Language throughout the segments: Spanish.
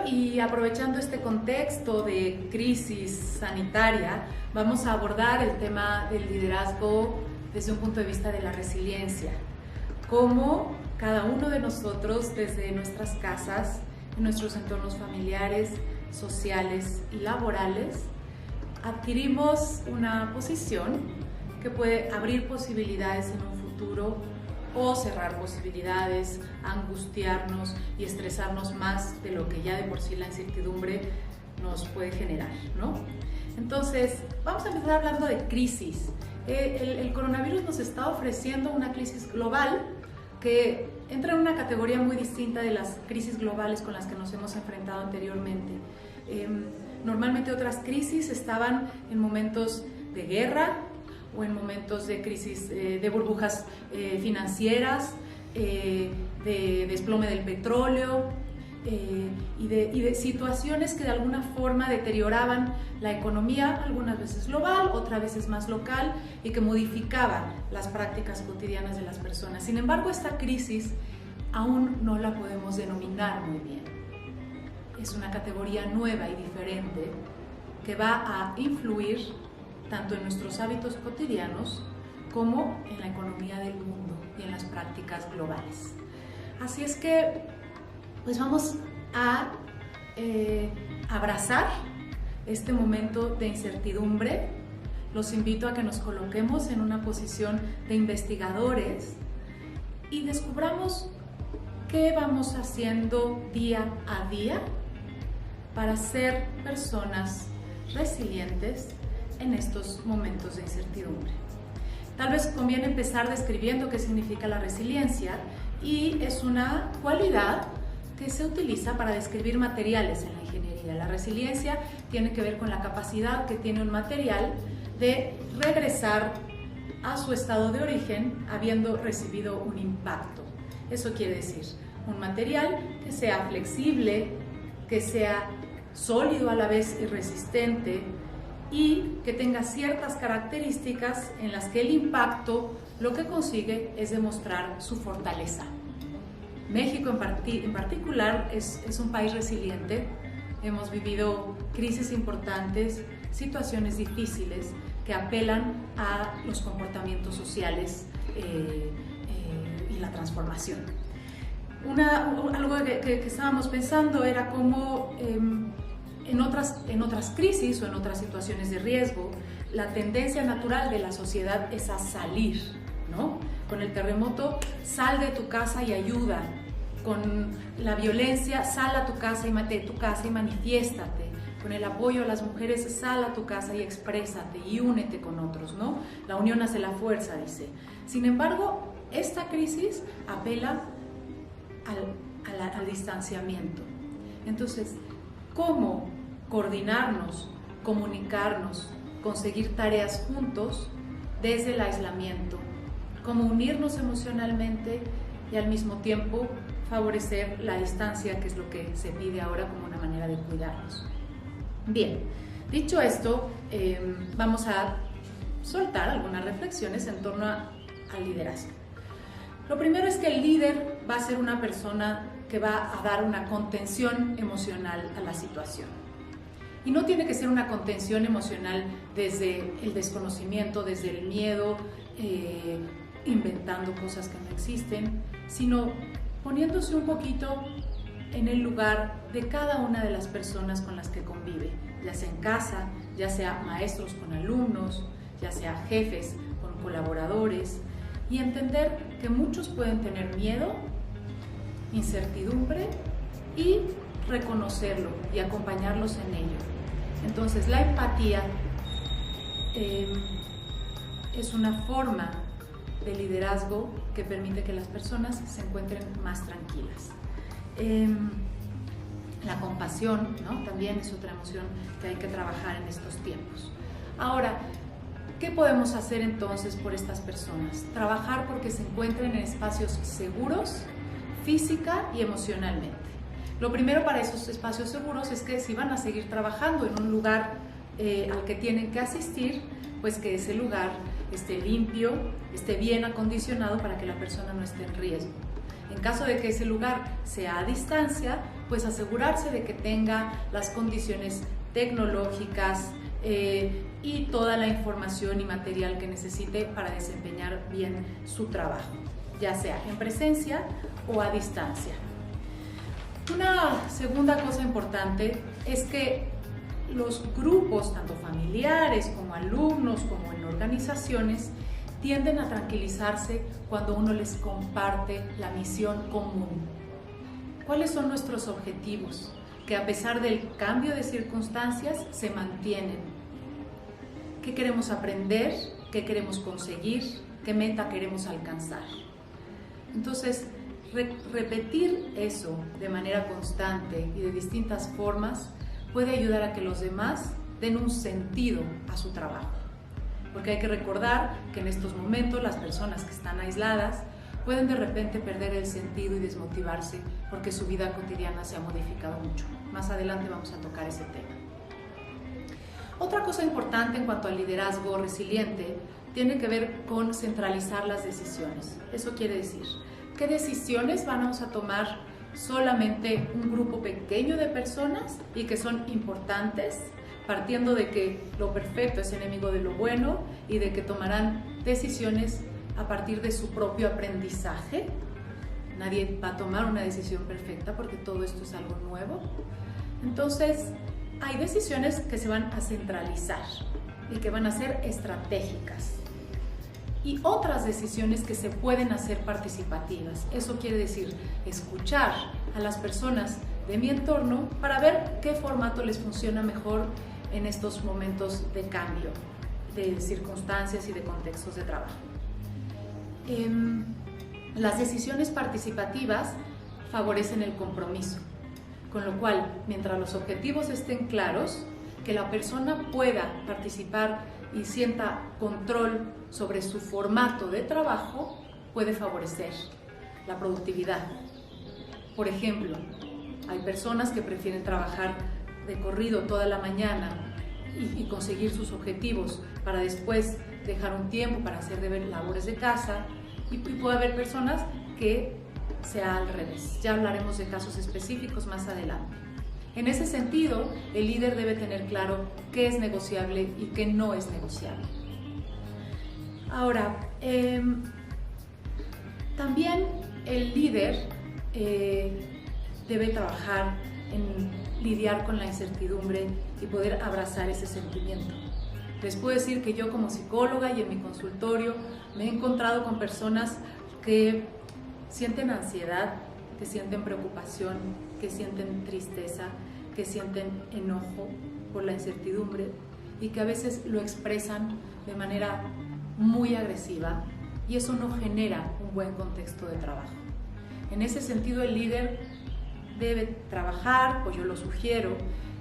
y aprovechando este contexto de crisis sanitaria, vamos a abordar el tema del liderazgo desde un punto de vista de la resiliencia. Cómo cada uno de nosotros, desde nuestras casas, en nuestros entornos familiares, sociales y laborales, adquirimos una posición que puede abrir posibilidades en un futuro o cerrar posibilidades, angustiarnos y estresarnos más de lo que ya de por sí la incertidumbre nos puede generar, ¿no? Entonces, vamos a empezar hablando de crisis. El coronavirus nos está ofreciendo una crisis global que entra en una categoría muy distinta de las crisis globales con las que nos hemos enfrentado anteriormente. Normalmente otras crisis estaban en momentos de guerra o en momentos de crisis de burbujas financieras, de desplome del petróleo y de situaciones que de alguna forma deterioraban la economía, algunas veces global, otras veces más local, y que modificaban las prácticas cotidianas de las personas. Sin embargo, esta crisis aún no la podemos denominar muy bien. Es una categoría nueva y diferente que va a influir tanto en nuestros hábitos cotidianos como en la economía del mundo y en las prácticas globales. Así es que, pues vamos a abrazar este momento de incertidumbre. Los invito a que nos coloquemos en una posición de investigadores y descubramos qué vamos haciendo día a día para ser personas resilientes en estos momentos de incertidumbre. Tal vez conviene empezar describiendo qué significa la resiliencia, y es una cualidad que se utiliza para describir materiales en la ingeniería. La resiliencia tiene que ver con la capacidad que tiene un material de regresar a su estado de origen habiendo recibido un impacto. Eso quiere decir un material que sea flexible, que sea sólido a la vez y resistente, y que tenga ciertas características en las que el impacto lo que consigue es demostrar su fortaleza. México en particular es un país resiliente. Hemos vivido crisis importantes, situaciones difíciles que apelan a los comportamientos sociales y la transformación. Algo que estábamos pensando era cómo en otras crisis o en otras situaciones de riesgo, la tendencia natural de la sociedad es a salir, ¿no? Con el terremoto, sal de tu casa y ayuda. Con la violencia, sal a tu casa y manifiéstate. Con el apoyo a las mujeres, sal a tu casa y exprésate y únete con otros, ¿no? La unión hace la fuerza, dice. Sin embargo, esta crisis apela al distanciamiento. Entonces, ¿cómo coordinarnos, comunicarnos, conseguir tareas juntos desde el aislamiento? ¿Cómo unirnos emocionalmente y al mismo tiempo favorecer la distancia, que es lo que se pide ahora como una manera de cuidarnos? Bien, dicho esto, vamos a soltar algunas reflexiones en torno al liderazgo. Lo primero es que el líder va a ser una persona que va a dar una contención emocional a la situación. Y no tiene que ser una contención emocional desde el desconocimiento, desde el miedo, inventando cosas que no existen, sino poniéndose un poquito en el lugar de cada una de las personas con las que convive, ya sea en casa, ya sea maestros con alumnos, ya sea jefes con colaboradores, y entender que muchos pueden tener miedo, incertidumbre, y reconocerlo y acompañarlos en ello. Entonces, la empatía es una forma de liderazgo que permite que las personas se encuentren más tranquilas. La compasión, ¿no? También es otra emoción que hay que trabajar en estos tiempos. Ahora, ¿qué podemos hacer entonces por estas personas? Trabajar porque se encuentren en espacios seguros, física y emocionalmente. Lo primero para esos espacios seguros es que si van a seguir trabajando en un lugar al que tienen que asistir, pues que ese lugar esté limpio, esté bien acondicionado para que la persona no esté en riesgo. En caso de que ese lugar sea a distancia, pues asegurarse de que tenga las condiciones tecnológicas y toda la información y material que necesite para desempeñar bien su trabajo, ya sea en presencia o a distancia. Una segunda cosa importante es que los grupos, tanto familiares como alumnos, como en organizaciones, tienden a tranquilizarse cuando uno les comparte la misión común. ¿Cuáles son nuestros objetivos? Que a pesar del cambio de circunstancias se mantienen. ¿Qué queremos aprender? ¿Qué queremos conseguir? ¿Qué meta queremos alcanzar? Entonces, repetir eso de manera constante y de distintas formas puede ayudar a que los demás den un sentido a su trabajo. Porque hay que recordar que en estos momentos las personas que están aisladas pueden de repente perder el sentido y desmotivarse porque su vida cotidiana se ha modificado mucho. Más adelante vamos a tocar ese tema. Otra cosa importante en cuanto al liderazgo resiliente tiene que ver con centralizar las decisiones. Eso quiere decir, ¿qué decisiones vamos a tomar solamente un grupo pequeño de personas y que son importantes, partiendo de que lo perfecto es enemigo de lo bueno y de que tomarán decisiones a partir de su propio aprendizaje? Nadie va a tomar una decisión perfecta porque todo esto es algo nuevo. Entonces, hay decisiones que se van a centralizar y que van a ser estratégicas. Y otras decisiones que se pueden hacer participativas. Eso quiere decir escuchar a las personas de mi entorno para ver qué formato les funciona mejor en estos momentos de cambio, de circunstancias y de contextos de trabajo. Las decisiones participativas favorecen el compromiso, con lo cual, mientras los objetivos estén claros, que la persona pueda participar y sienta control sobre su formato de trabajo, puede favorecer la productividad. Por ejemplo, hay personas que prefieren trabajar de corrido toda la mañana y conseguir sus objetivos para después dejar un tiempo para hacer labores de casa, y puede haber personas que sea al revés. Ya hablaremos de casos específicos más adelante. En ese sentido, el líder debe tener claro qué es negociable y qué no es negociable. Ahora, también el líder debe trabajar en lidiar con la incertidumbre y poder abrazar ese sentimiento. Les puedo decir que yo como psicóloga y en mi consultorio me he encontrado con personas que sienten ansiedad, que sienten preocupación, que sienten tristeza, que sienten enojo por la incertidumbre y que a veces lo expresan de manera muy agresiva y eso no genera un buen contexto de trabajo. En ese sentido, el líder debe trabajar, pues yo lo sugiero,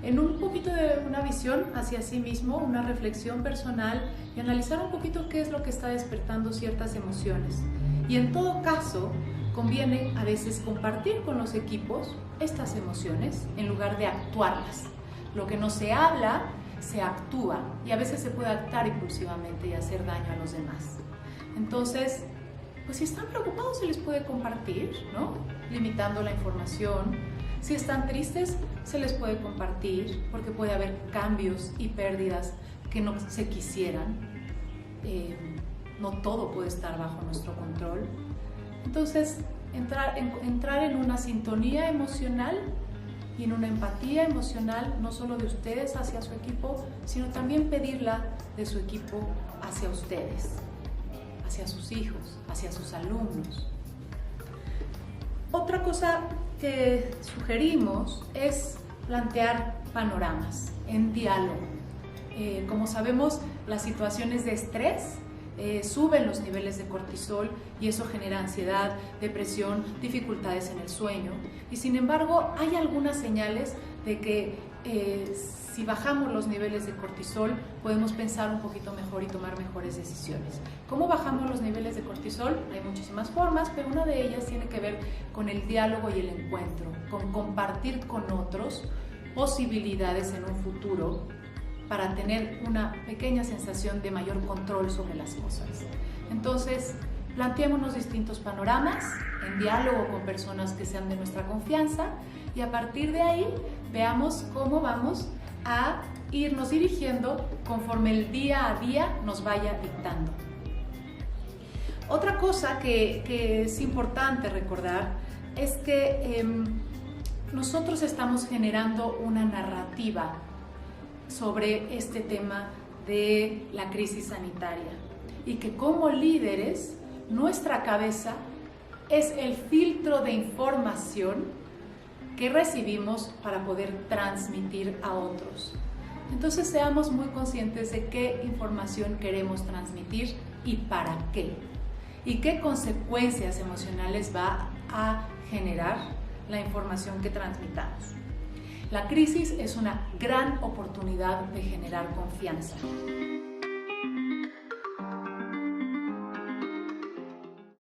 en un poquito de una visión hacia sí mismo, una reflexión personal y analizar un poquito qué es lo que está despertando ciertas emociones. Y en todo caso, conviene a veces compartir con los equipos estas emociones en lugar de actuarlas. Lo que no se habla, se actúa y a veces se puede actuar impulsivamente y hacer daño a los demás. Entonces, pues si están preocupados se les puede compartir, ¿no? Limitando la información. Si están tristes, se les puede compartir porque puede haber cambios y pérdidas que no se quisieran. No todo puede estar bajo nuestro control. Entonces, entrar en una sintonía emocional y en una empatía emocional, no solo de ustedes hacia su equipo, sino también pedirla de su equipo hacia ustedes, hacia sus hijos, hacia sus alumnos. Otra cosa que sugerimos es plantear panoramas en diálogo. Como sabemos, las situaciones de estrés suben los niveles de cortisol y eso genera ansiedad, depresión, dificultades en el sueño. Y sin embargo, hay algunas señales de que si bajamos los niveles de cortisol, podemos pensar un poquito mejor y tomar mejores decisiones. ¿Cómo bajamos los niveles de cortisol? Hay muchísimas formas, pero una de ellas tiene que ver con el diálogo y el encuentro, con compartir con otros posibilidades en un futuro para tener una pequeña sensación de mayor control sobre las cosas. Entonces, planteémonos distintos panoramas en diálogo con personas que sean de nuestra confianza y a partir de ahí veamos cómo vamos a irnos dirigiendo conforme el día a día nos vaya dictando. Otra cosa que es importante recordar es que nosotros estamos generando una narrativa sobre este tema de la crisis sanitaria y que como líderes nuestra cabeza es el filtro de información que recibimos para poder transmitir a otros. Entonces seamos muy conscientes de qué información queremos transmitir y para qué, y qué consecuencias emocionales va a generar la información que transmitamos. La crisis es una gran oportunidad de generar confianza.